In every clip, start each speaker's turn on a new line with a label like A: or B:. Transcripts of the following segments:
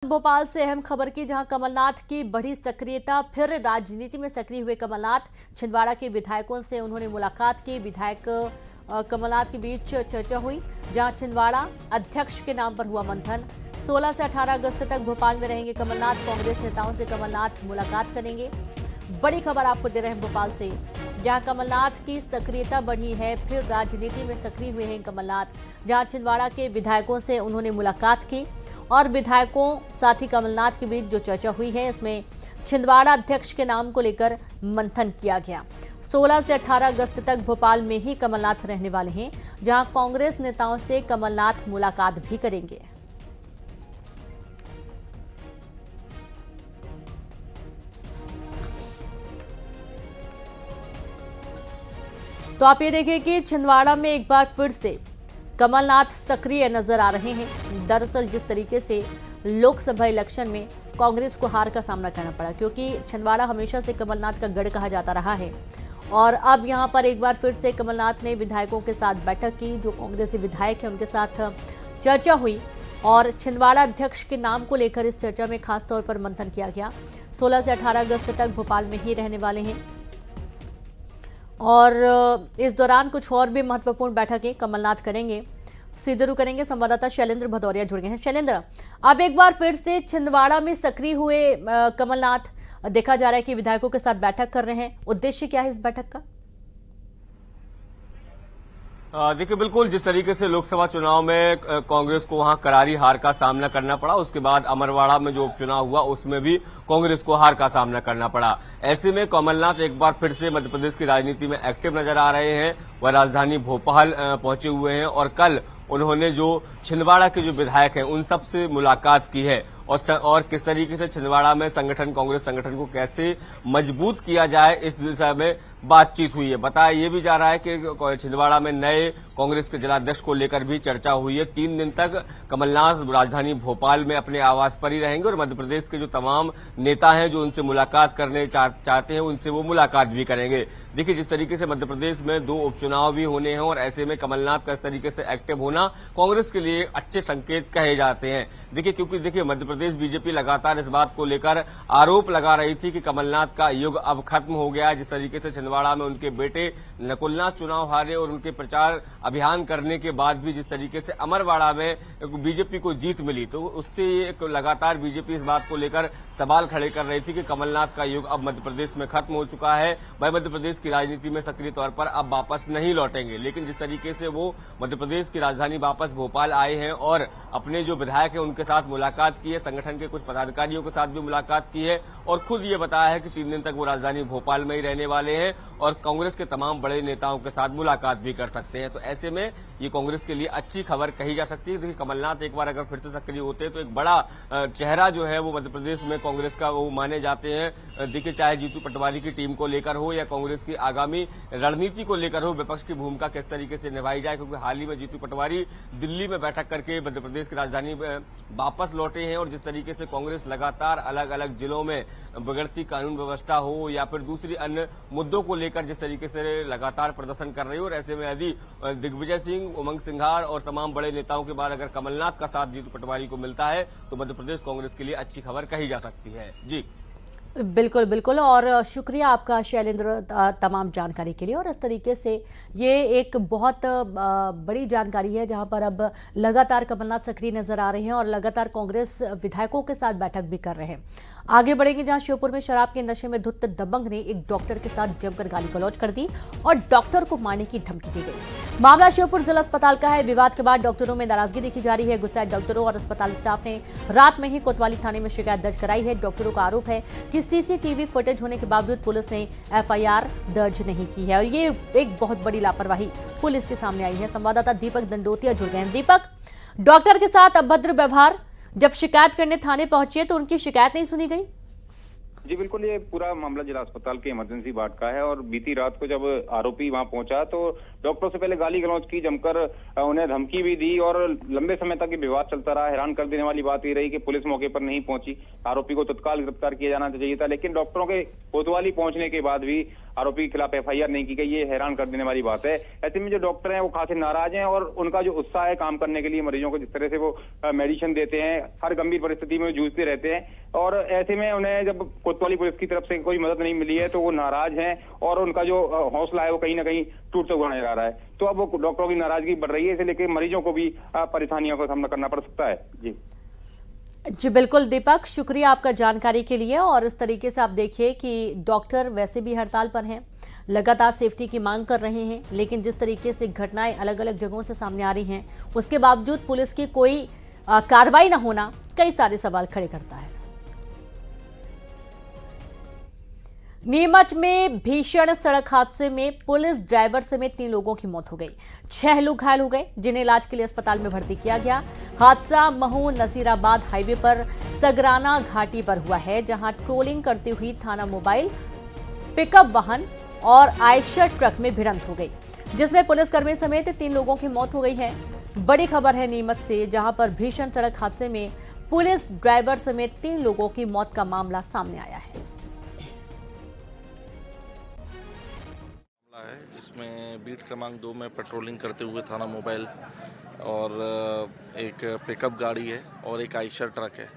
A: भोपाल से अहम खबर की, जहां कमलनाथ की बढ़ी सक्रियता। फिर राजनीति में सक्रिय हुए कमलनाथ। छिंदवाड़ा के विधायकों से उन्होंने मुलाकात की। विधायक कमलनाथ के बीच चर्चा हुई, जहां छिंदवाड़ा अध्यक्ष के नाम पर हुआ मंथन। 16 से 18 अगस्त तक भोपाल में रहेंगे कमलनाथ। कांग्रेस नेताओं से कमलनाथ मुलाकात करेंगे। बड़ी खबर आपको दे रहे हैं भोपाल से, जहां कमलनाथ की सक्रियता बढ़ी है। फिर राजनीति में सक्रिय हुए हैं कमलनाथ, जहां छिंदवाड़ा के विधायकों से उन्होंने मुलाकात की और विधायकों साथ ही कमलनाथ के बीच जो चर्चा हुई है, इसमें छिंदवाड़ा अध्यक्ष के नाम को लेकर मंथन किया गया। 16 से 18 अगस्त तक भोपाल में ही कमलनाथ रहने वाले हैं, जहां कांग्रेस नेताओं से कमलनाथ मुलाकात भी करेंगे। तो आप ये देखिए कि छिंदवाड़ा में एक बार फिर से कमलनाथ सक्रिय नजर आ रहे हैं। दरअसल जिस तरीके से लोकसभा इलेक्शन में कांग्रेस को हार का सामना करना पड़ा, क्योंकि छिंदवाड़ा हमेशा से कमलनाथ का गढ़ कहा जाता रहा है, और अब यहां पर एक बार फिर से कमलनाथ ने विधायकों के साथ बैठक की। जो कांग्रेसी विधायक है उनके साथ चर्चा हुई और छिंदवाड़ा अध्यक्ष के नाम को लेकर इस चर्चा में खास तौर पर मंथन किया गया। 16 से 18 अगस्त तक भोपाल में ही रहने वाले हैं और इस दौरान कुछ और भी महत्वपूर्ण बैठकें कमलनाथ करेंगे। सीधे रुख करेंगे, संवाददाता शैलेंद्र भदौरिया जुड़ गए हैं। शैलेंद्र, अब एक बार फिर से छिंदवाड़ा में सक्रिय हुए कमलनाथ, देखा जा रहा है कि विधायकों के साथ बैठक कर रहे हैं। उद्देश्य क्या है इस बैठक का?
B: देखिए, बिल्कुल जिस तरीके से लोकसभा चुनाव में कांग्रेस को वहां करारी हार का सामना करना पड़ा, उसके बाद अमरवाड़ा में जो उपचुनाव हुआ उसमें भी कांग्रेस को हार का सामना करना पड़ा। ऐसे में कमलनाथ एक बार फिर से मध्य प्रदेश की राजनीति में एक्टिव नजर आ रहे हैं। वह राजधानी भोपाल पहुंचे हुए हैं और कल उन्होंने जो छिंदवाड़ा के जो विधायक हैं उन सब से मुलाकात की है और किस तरीके से छिंदवाड़ा में संगठन, कांग्रेस संगठन को कैसे मजबूत किया जाए, इस दिशा में बातचीत हुई है। बताया ये भी जा रहा है कि छिंदवाड़ा में नए कांग्रेस के जिलाध्यक्ष को लेकर भी चर्चा हुई है। 3 दिन तक कमलनाथ राजधानी भोपाल में अपने आवास पर ही रहेंगे और मध्य प्रदेश के जो तमाम नेता हैं जो उनसे मुलाकात करने चाहते हैं उनसे वो मुलाकात भी करेंगे। देखिए, जिस तरीके से मध्य प्रदेश में 2 उपचुनाव भी होने हैं और ऐसे में कमलनाथ का इस तरीके से एक्टिव होना कांग्रेस के लिए अच्छे संकेत कहे जाते हैं। देखिए, क्योंकि देखिए मध्य प्रदेश बीजेपी लगातार इस बात को लेकर आरोप लगा रही थी कि कमलनाथ का युग अब खत्म हो गया। जिस तरीके से छिंदवाड़ा में उनके बेटे नकुलनाथ चुनाव हारे और उनके प्रचार अभियान करने के बाद भी जिस तरीके से अमरवाड़ा में बीजेपी को जीत मिली, तो उससे एक लगातार बीजेपी इस बात को लेकर सवाल खड़े कर रही थी कि कमलनाथ का युग अब मध्य प्रदेश में खत्म हो चुका है। वह मध्य प्रदेश की राजनीति में सक्रिय तौर पर अब वापस नहीं लौटेंगे। लेकिन जिस तरीके से वो मध्य प्रदेश की राजधानी वापस भोपाल आए हैं और अपने जो विधायक हैं उनके साथ मुलाकात की है, संगठन के कुछ पदाधिकारियों के साथ भी मुलाकात की है और खुद ये बताया है कि 3 दिन तक वो राजधानी भोपाल में ही रहने वाले हैं और कांग्रेस के तमाम बड़े नेताओं के साथ मुलाकात भी कर सकते हैं। तो ऐसे में ये कांग्रेस के लिए अच्छी खबर कही जा सकती है। देखिए, कमलनाथ एक बार अगर फिर से सक्रिय होते हैं तो एक बड़ा चेहरा जो है वो मध्य प्रदेश में कांग्रेस का वो माने जाते हैं। देखिए, चाहे जीतू पटवारी की टीम को लेकर हो या कांग्रेस की आगामी रणनीति को लेकर हो, विपक्ष की भूमिका किस तरीके से निभाई जाए, क्योंकि हाल ही में जीतू पटवारी दिल्ली में बैठक करके मध्य प्रदेश की राजधानी वापस लौटे हैं और जिस तरीके से कांग्रेस लगातार अलग अलग जिलों में बिगड़ती कानून व्यवस्था हो या फिर दूसरी अन्य मुद्दों को लेकर जिस तरीके से लगातार प्रदर्शन कर रही है, और ऐसे में यदि दिग्विजय सिंह, उमंग सिंघार और तमाम बड़े नेताओं के बाद अगर कमलनाथ का साथ जीतू पटवारी को मिलता है तो मध्य प्रदेश कांग्रेस के लिए अच्छी खबर कही जा सकती है। जी
A: बिल्कुल बिल्कुल, और शुक्रिया आपका शैलेंद्र तमाम जानकारी के लिए। और इस तरीके से ये एक बहुत बड़ी जानकारी है, जहां पर अब लगातार कमलनाथ सक्रिय नजर आ रहे हैं और लगातार कांग्रेस विधायकों के साथ बैठक भी कर रहे हैं। आगे बढ़ेंगे, जहां श्योपुर में शराब के नशे में धुत दबंग ने एक डॉक्टर के साथ जमकर गाली गलौज कर दी और डॉक्टर को मारने की धमकी दी गई। मामला श्योपुर जिला अस्पताल का है। विवाद के बाद डॉक्टरों में नाराजगी देखी जा रही है। गुस्साए डॉक्टरों और अस्पताल स्टाफ ने रात में ही कोतवाली थाने में शिकायत दर्ज कराई है। डॉक्टरों का आरोप है कि सीसीटीवी फुटेज होने के बावजूद पुलिस ने एफआईआर दर्ज नहीं की है और ये एक बहुत बड़ी लापरवाही पुलिस के सामने आई है। संवाददाता दीपक दंडोतिया जुड़ गए हैं। दीपक, डॉक्टर के साथ अभद्र व्यवहार, जब शिकायत करने थाने पहुंचे तो उनकी शिकायत नहीं सुनी गई?
C: जी बिल्कुल, ये पूरा मामला जिला अस्पताल के इमरजेंसी वार्ड का है और बीती रात को जब आरोपी वहां पहुंचा तो डॉक्टरों से पहले गाली गलौज की, जमकर उन्हें धमकी भी दी और लंबे समय तक ये विवाद चलता रहा। हैरान कर देने वाली बात ये रही कि पुलिस मौके पर नहीं पहुंची। आरोपी को तत्काल गिरफ्तार किया जाना चाहिए था, लेकिन डॉक्टरों के कोतवाली पहुंचने के बाद भी आरोपी के खिलाफ एफआईआर नहीं की गई। ये हैरान कर देने वाली बात है। ऐसे में जो डॉक्टर हैं वो खासे नाराज हैं और उनका जो उत्साह है काम करने के लिए, मरीजों को जिस तरह से वो मेडिसिन देते हैं, हर गंभीर परिस्थिति में जूझते रहते हैं, और ऐसे में उन्हें जब कोतवाली पुलिस की तरफ से कोई मदद नहीं मिली है तो वो नाराज हैं और उनका जो हौसला है वो कहीं ना कहीं टूटता हुआ नजर आ रहा है। तो अब वो डॉक्टरों की नाराजगी बढ़ रही है, इसे लेकर मरीजों को भी परेशानियों का सामना करना पड़ सकता है।
A: जी बिल्कुल दीपक, शुक्रिया आपका जानकारी के लिए। और इस तरीके से आप देखिए कि डॉक्टर वैसे भी हड़ताल पर हैं, लगातार सेफ्टी की मांग कर रहे हैं, लेकिन जिस तरीके से घटनाएं अलग अलग जगहों से सामने आ रही हैं उसके बावजूद पुलिस की कोई कार्रवाई न होना कई सारे सवाल खड़े करता है। नीमच में भीषण सड़क हादसे में पुलिस ड्राइवर समेत 3 लोगों की मौत हो गई। 6 लोग घायल हो गए, जिन्हें इलाज के लिए अस्पताल में भर्ती किया गया। हादसा महू नसीराबाद हाईवे पर सगराना घाटी पर हुआ है, जहां ट्रोलिंग करती हुई थाना मोबाइल, पिकअप वाहन और आयशर ट्रक में भिड़ंत हो गई, जिसमें पुलिसकर्मी समेत 3 लोगों की मौत हो गई है। बड़ी खबर है नीमच से, जहां पर भीषण सड़क हादसे में पुलिस ड्राइवर समेत 3 लोगों की मौत का मामला सामने आया है।
D: जिसमें बीट क्रमांक 2 में पेट्रोलिंग करते हुए थाना मोबाइल और एक पिकअप गाड़ी है और एक आयशर ट्रक है,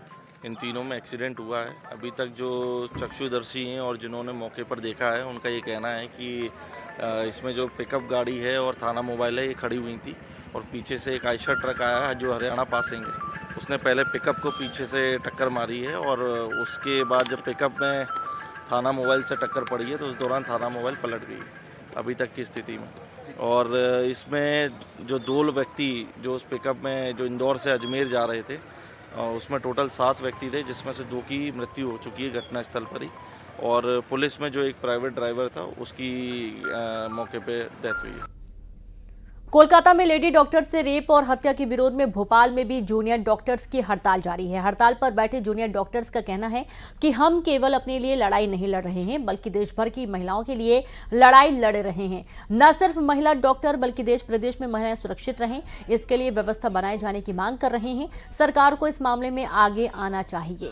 D: इन तीनों में एक्सीडेंट हुआ है। अभी तक जो चक्षुदर्शी हैं और जिन्होंने मौके पर देखा है उनका ये कहना है कि इसमें जो पिकअप गाड़ी है और थाना मोबाइल है ये खड़ी हुई थी और पीछे से एक आयशर ट्रक आया है जो हरियाणा पासिंग है। उसने पहले पिकअप को पीछे से टक्कर मारी है और उसके बाद जब पिकअप में थाना मोबाइल से टक्कर पड़ी है तो उस दौरान थाना मोबाइल पलट गई है अभी तक की स्थिति में। और इसमें जो 2 व्यक्ति जो उस पिकअप में जो इंदौर से अजमेर जा रहे थे, उसमें टोटल 7 व्यक्ति थे, जिसमें से 2 की मृत्यु हो चुकी है घटनास्थल पर ही, और पुलिस में जो एक प्राइवेट ड्राइवर था उसकी मौके पे डेथ हुई है।
A: कोलकाता में लेडी डॉक्टर से रेप और हत्या के विरोध में भोपाल में भी जूनियर डॉक्टर्स की हड़ताल जारी है। हड़ताल पर बैठे जूनियर डॉक्टर्स का कहना है कि हम केवल अपने लिए लड़ाई नहीं लड़ रहे हैं, बल्कि देश भर की महिलाओं के लिए लड़ाई लड़ रहे हैं। न सिर्फ महिला डॉक्टर बल्कि देश प्रदेश में महिलाएं सुरक्षित रहें, इसके लिए व्यवस्था बनाए जाने की मांग कर रहे हैं। सरकार को इस मामले में आगे आना चाहिए।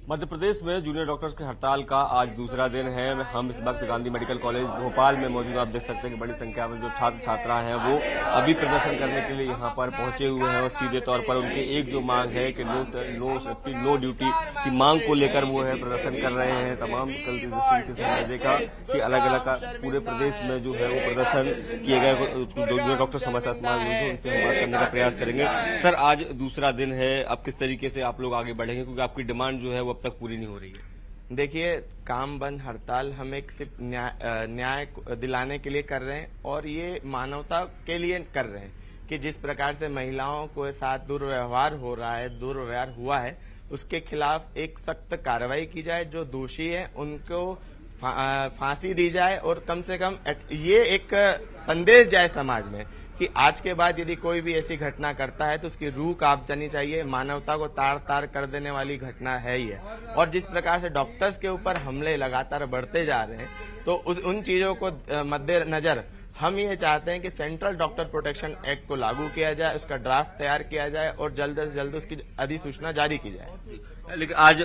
B: मध्य प्रदेश में जूनियर डॉक्टर्स की हड़ताल का आज दूसरा दिन है। हम इस वक्त गांधी मेडिकल कॉलेज भोपाल में मौजूद, आप देख सकते हैं कि बड़ी संख्या में जो छात्र छात्रा हैं वो अभी प्रदर्शन करने के लिए यहाँ पर पहुंचे हुए हैं और सीधे तौर पर उनकी एक जो मांग है कि नो ड्यूटी की मांग को लेकर वो है प्रदर्शन कर रहे हैं। तमाम कल जिस तरीके से हमने देखा कि अलग अलग पूरे प्रदेश में जो है वो प्रदर्शन किए गए। जूनियर डॉक्टर हमारे साथ मौजूद हैं, उनसे हम बात करने का प्रयास करेंगे। सर, आज दूसरा दिन है, अब किस तरीके से आप लोग आगे बढ़ेंगे, क्योंकि आपकी डिमांड जो है वो अब तक पूरी नहीं हो रही है?
E: देखिए, काम बंद हड़ताल हम एक सिर्फ न्याय दिलाने के लिए कर रहे हैं और ये मानवता के लिए कर रहे हैं कि जिस प्रकार से महिलाओं को साथ दुर्व्यवहार हो रहा है, दुर्व्यवहार हुआ है, उसके खिलाफ एक सख्त कार्रवाई की जाए। जो दोषी है उनको फांसी दी जाए और कम से कम ये एक संदेश जाए समाज में कि आज के बाद यदि कोई भी ऐसी घटना करता है तो उसकी रूह कांप जानी चाहिए। मानवता को तार तार कर देने वाली घटना है ही है। और जिस प्रकार से डॉक्टर्स के ऊपर हमले लगातार बढ़ते जा रहे हैं, तो उन चीजों को मद्देनजर हम ये चाहते हैं कि सेंट्रल डॉक्टर प्रोटेक्शन एक्ट को लागू किया जाए, उसका ड्राफ्ट तैयार किया जाए और जल्द से जल्द उसकी अधिसूचना जारी की जाए।
B: लेकिन आज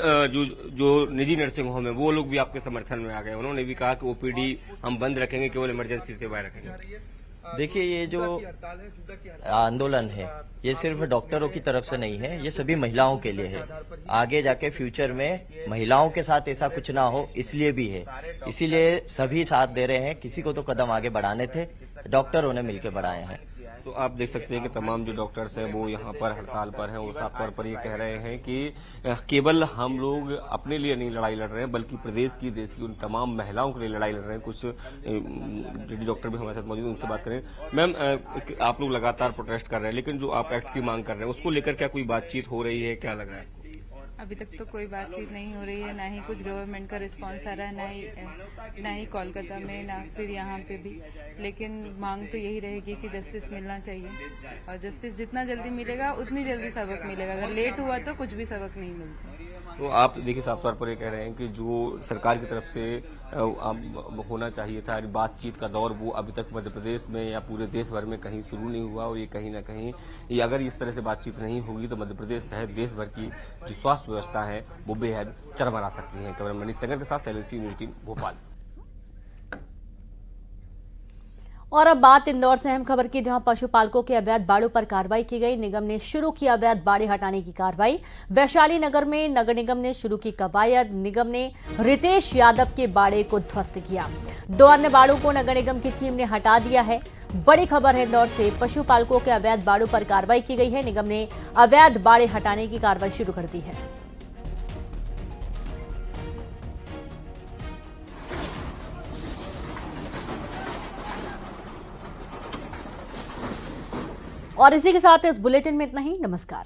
B: जो निजी नर्सिंग होम है वो लोग भी आपके समर्थन में आ गए। उन्होंने भी कहा कि ओपीडी हम बंद रखेंगे, केवल इमरजेंसी सेवाएं रखेंगे।
F: देखिए, ये जो आंदोलन है ये सिर्फ डॉक्टरों की तरफ से नहीं है, ये सभी महिलाओं के लिए है। आगे जाके फ्यूचर में महिलाओं के साथ ऐसा कुछ ना हो, इसलिए भी है। इसीलिए सभी साथ दे रहे हैं। किसी को तो कदम आगे बढ़ाने थे, डॉक्टरों ने मिलकर बढ़ाए हैं।
B: तो आप देख सकते हैं कि तमाम जो डॉक्टर्स हैं वो यहाँ पर हड़ताल पर हैं और साफ तौर पर ये कह रहे हैं कि केवल हम लोग अपने लिए नहीं लड़ाई लड़ रहे हैं, बल्कि प्रदेश की, देश की उन तमाम महिलाओं के लिए लड़ाई लड़ रहे हैं। कुछ लेडी डॉक्टर भी हमारे साथ मौजूद, उनसे बात करें। मैम, आप लोग लगातार प्रोटेस्ट कर रहे हैं, लेकिन जो आप एक्ट की मांग कर रहे हैं उसको लेकर क्या कोई बातचीत हो रही है, क्या लग रहा है?
G: अभी तक तो कोई बातचीत नहीं हो रही है, ना ही कुछ गवर्नमेंट का रिस्पांस आ रहा है, ना ही कोलकाता में, ना फिर यहाँ पे भी। लेकिन मांग तो यही रहेगी कि जस्टिस मिलना चाहिए और जस्टिस जितना जल्दी मिलेगा उतनी जल्दी सबक मिलेगा। अगर लेट हुआ तो कुछ भी सबक नहीं मिलता।
B: तो आप देखिए साफ तौर पर ये कह रहे हैं कि जो सरकार की तरफ से होना चाहिए था बातचीत का दौर, वो अभी तक मध्य प्रदेश में या पूरे देश भर में कहीं शुरू नहीं हुआ, और ये कहीं ना कहीं ये अगर इस तरह से बातचीत नहीं होगी तो मध्य प्रदेश सहित देश भर की जो स्वास्थ्य व्यवस्था है वो बेहद चरमरा सकती है। कैमरा मनीष संगर के साथ शैलेंद्र न्यूज़ 18 भोपाल।
A: और अब बात इंदौर से अहम खबर की, जहां पशुपालकों के अवैध बाड़ों पर कार्रवाई की गई। निगम ने शुरू की अवैध बाड़े हटाने की कार्रवाई। वैशाली नगर में नगर निगम ने शुरू की कवायद। निगम ने रितेश यादव के बाड़े को ध्वस्त किया। 2 अन्य बाड़ों को नगर निगम की टीम ने हटा दिया है। बड़ी खबर है इंदौर से, पशुपालकों के अवैध बाड़ों पर कार्रवाई की गई है। निगम ने अवैध बाड़े हटाने की कार्रवाई शुरू कर दी है। और इसी के साथ इस बुलेटिन में इतना ही। नमस्कार।